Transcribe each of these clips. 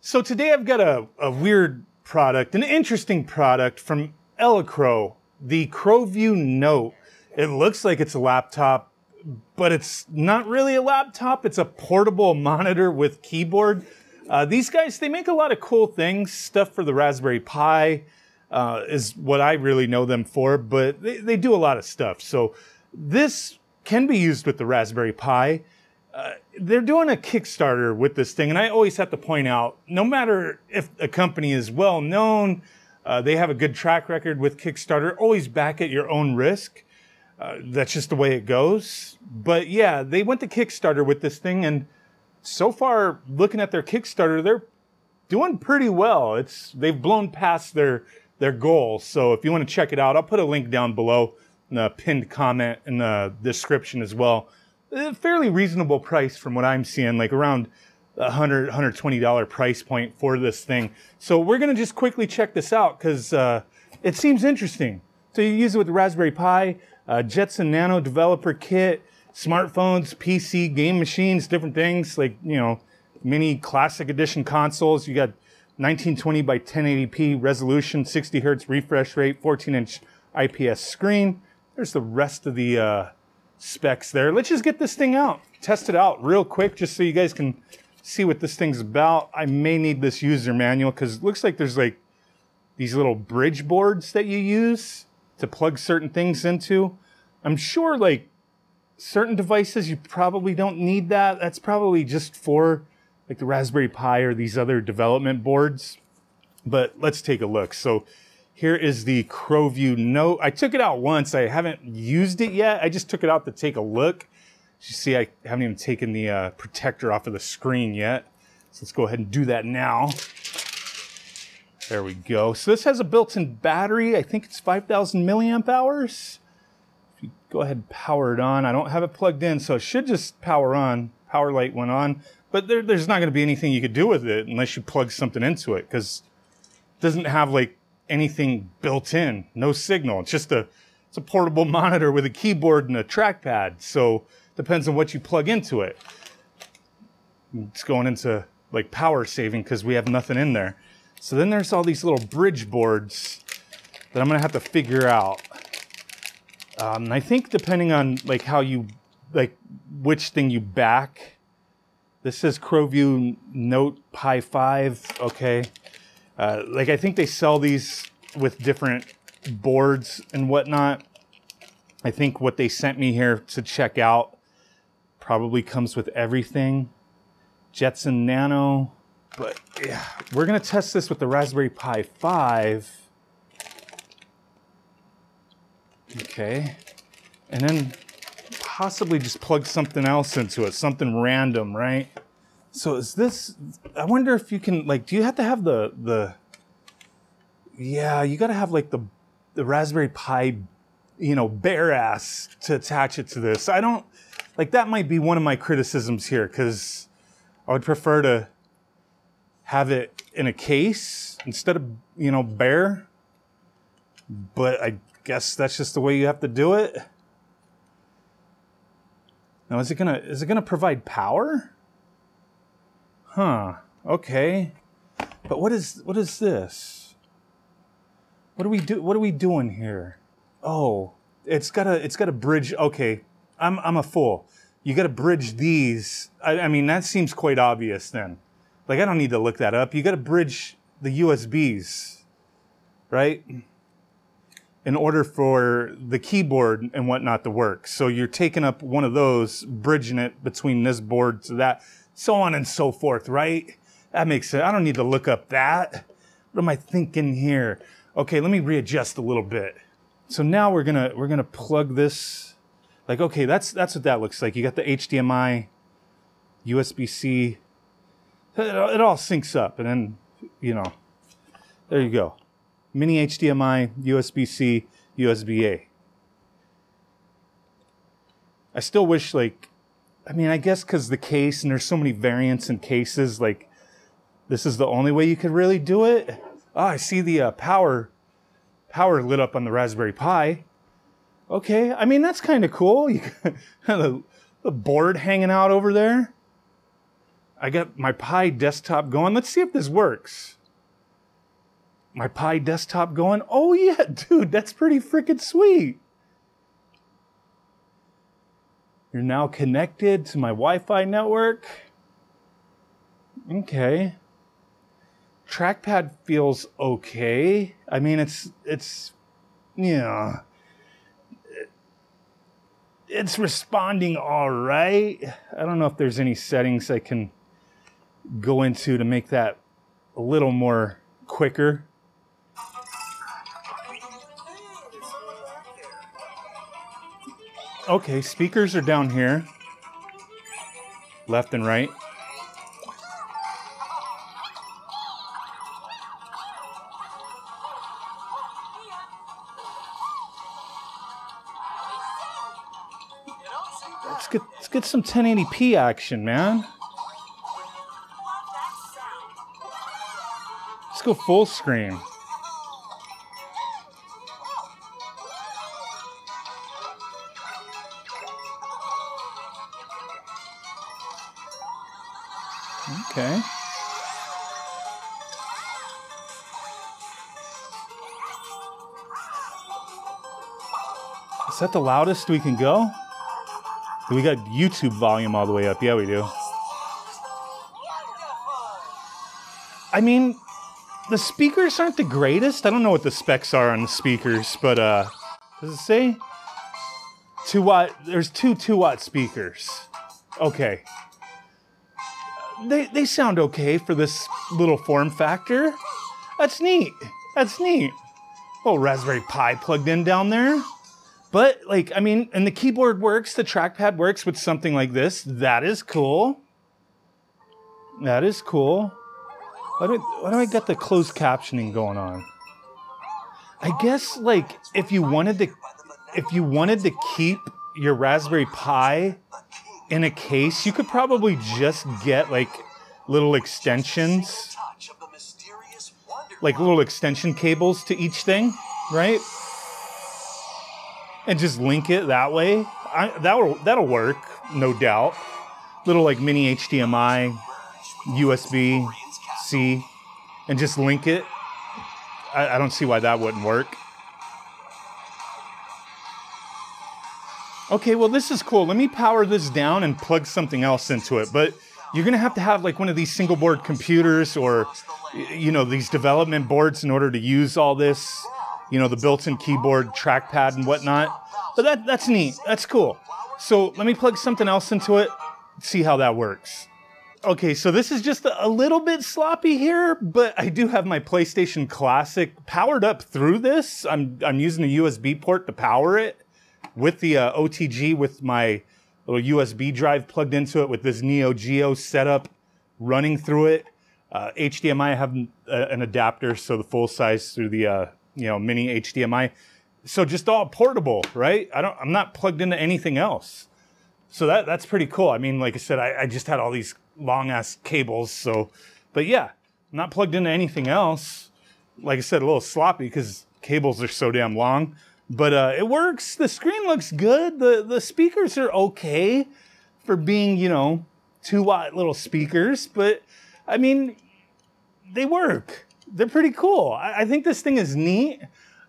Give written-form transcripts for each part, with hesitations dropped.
So today I've got a weird product, an interesting product from Elecrow, the CrowView Note. It looks like it's a laptop, but it's not really a laptop. It's a portable monitor with keyboard. These guys, they make a lot of cool things. Stuff for the Raspberry Pi is what I really know them for, but they do a lot of stuff. So this can be used with the Raspberry Pi. They're doing a Kickstarter with this thing, and I always have to point out, no matter if a company is well known, they have a good track record with Kickstarter, always back at your own risk. That's just the way it goes. But yeah, they went to Kickstarter with this thing, and so far, looking at their Kickstarter, they're doing pretty well. They've blown past their goal. So if you want to check it out, I'll put a link down below in the pinned comment in the description as well. A fairly reasonable price from what I'm seeing, like around $100, $120 price point for this thing. So we're going to just quickly check this out because it seems interesting. So you use it with the Raspberry Pi, Jetson Nano developer kit, smartphones, PC, game machines, different things like, you know, mini classic edition consoles. You got 1920 by 1080p resolution, 60 hertz refresh rate, 14-inch IPS screen. There's the rest of the specs there. Let's just get this thing out, test it out real quick, just so you guys can see what this thing's about. I may need this user manual because it looks like there's like these little bridge boards that you use to plug certain things into. I'm sure like certain devices you probably don't need that. That's probably just for like the Raspberry Pi or these other development boards. But let's take a look. So here is the CrowView Note. I took it out once. I haven't used it yet. I just took it out to take a look. As you see, I haven't even taken the protector off of the screen yet. So let's go ahead and do that now. There we go. So this has a built-in battery. I think it's 5,000 milliamp hours. If you go ahead and power it on. I don't have it plugged in, so it should just power on. Power light went on. But there's not going to be anything you could do with it unless you plug something into it, because it doesn't have like anything built in, no signal. It's just it's a portable monitor with a keyboard and a trackpad. So depends on what you plug into it. It's going into like power saving because we have nothing in there. So then there's all these little bridge boards that I'm gonna have to figure out. I think depending on like how you, like which thing you back. This says CrowView Note Pi 5, okay. Like I think they sell these with different boards and whatnot. I think what they sent me here to check out probably comes with everything. Jetson Nano, but yeah, we're gonna test this with the Raspberry Pi 5. Okay, and then possibly just plug something else into it, something random, right? So is this, I wonder if you can, like, do you have to have yeah, you gotta have like the Raspberry Pi, you know, bare ass to attach it to this. I don't, like that might be one of my criticisms here, because I would prefer to have it in a case instead of, you know, bare. But I guess that's just the way you have to do it. Now, is it gonna provide power? Huh. Okay. But what is this? What are we doing here? Oh, it's got a bridge. Okay, I'm a fool. You got to bridge these. I mean, that seems quite obvious then. Like I don't need to look that up. You got to bridge the USBs, right? In order for the keyboard and whatnot to work. So you're taking up one of those, bridging it between this board to that, so on and so forth, right? That makes sense. I don't need to look up that. What am I thinking here? Okay, let me readjust a little bit. So now we're gonna plug this. Like, okay, that's what that looks like. You got the HDMI, USB-C. It all syncs up, and then, you know, there you go. Mini HDMI, USB-C, USB-A. I still wish, like, I mean, I guess because the case, and there's so many variants in cases, like, this is the only way you could really do it. Oh, I see the power lit up on the Raspberry Pi. Okay, I mean, that's kind of cool. You got the board hanging out over there. I got my Pi desktop going. Let's see if this works. My Pi desktop going. Oh yeah, dude, that's pretty freaking sweet. You're now connected to my Wi-Fi network. Okay. Trackpad feels okay. I mean, it's yeah. It's responding all right. I don't know if there's any settings I can go into to make that a little more quicker. Okay, speakers are down here. Left and right. Let's get some 1080p action, man. Let's go full screen. Okay. Is that the loudest we can go? We got YouTube volume all the way up. Yeah, we do. I mean, the speakers aren't the greatest. I don't know what the specs are on the speakers, but does it say 2 watt? There's two 2-watt speakers. Okay. They sound okay for this little form factor. That's neat. That's neat. Oh, Raspberry Pi plugged in down there. But, like, I mean, and the keyboard works, the trackpad works with something like this. That is cool. That is cool. Why do I get the closed captioning going on? I guess, like, if you wanted to keep your Raspberry Pi in a case, you could probably just get, like, little extensions. Like, little extension cables to each thing, right? And just link it that way. That'll work, no doubt. Little like mini HDMI, USB-C, and just link it. I don't see why that wouldn't work. Okay, well this is cool. Let me power this down and plug something else into it. But you're gonna have to have like one of these single board computers or, you know, these development boards in order to use all this. You know, the built-in keyboard, trackpad, and whatnot. But that's neat. That's cool. So let me plug something else into it, see how that works. Okay, so this is just a little bit sloppy here, but I do have my PlayStation Classic powered up through this. I'm using a USB port to power it with the OTG with my little USB drive plugged into it with this Neo Geo setup running through it. HDMI, I have an adapter, so the full size through the you know, mini HDMI. So just all portable, right? I'm not plugged into anything else. So that's pretty cool. I mean, like I said, I just had all these long ass cables. So, but yeah, I'm not plugged into anything else. Like I said, a little sloppy because cables are so damn long, but it works. The screen looks good. The speakers are okay for being, you know, 2-watt little speakers, but I mean, they work. They're pretty cool. I think this thing is neat.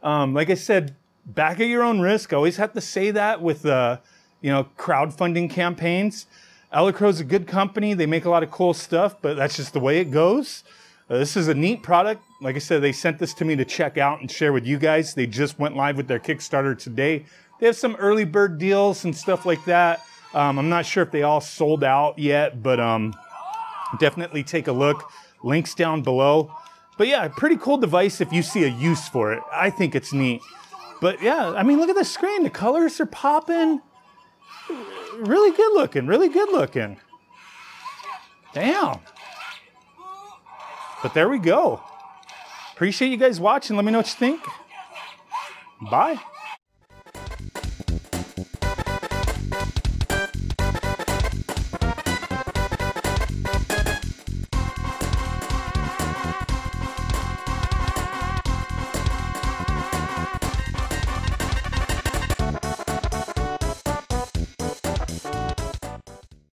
Like I said, back at your own risk. I always have to say that with, you know, crowdfunding campaigns. Elecrow's a good company. They make a lot of cool stuff, but that's just the way it goes. This is a neat product. Like I said, they sent this to me to check out and share with you guys. They just went live with their Kickstarter today. They have some early bird deals and stuff like that. I'm not sure if they all sold out yet, but definitely take a look. Links down below. But yeah, pretty cool device if you see a use for it. I think it's neat. But yeah, I mean, look at the screen. The colors are popping. Really good looking, really good looking. Damn. But there we go. Appreciate you guys watching. Let me know what you think. Bye.